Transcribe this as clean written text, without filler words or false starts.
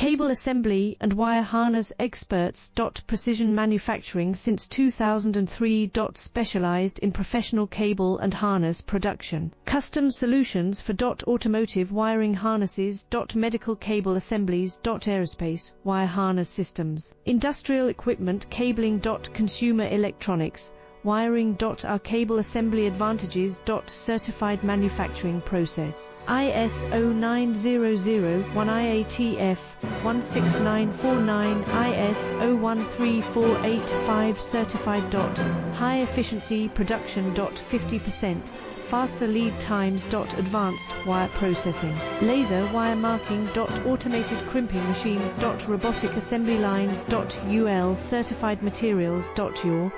Cable assembly and wire harness experts. Precision manufacturing since 2003. Specialized in professional cable and harness production. Custom solutions for automotive wiring harnesses. Medical cable assemblies. Aerospace wire harness systems. Industrial equipment cabling. Consumer electronics wiring. Our cable assembly advantages. Certified manufacturing process. ISO 9001 IATF 16949 ISO 13485 certified. High efficiency production. 50% faster lead times. Advanced wire processing, laser wire marking. Automated crimping machines. Robotic assembly lines. UL certified materials. Your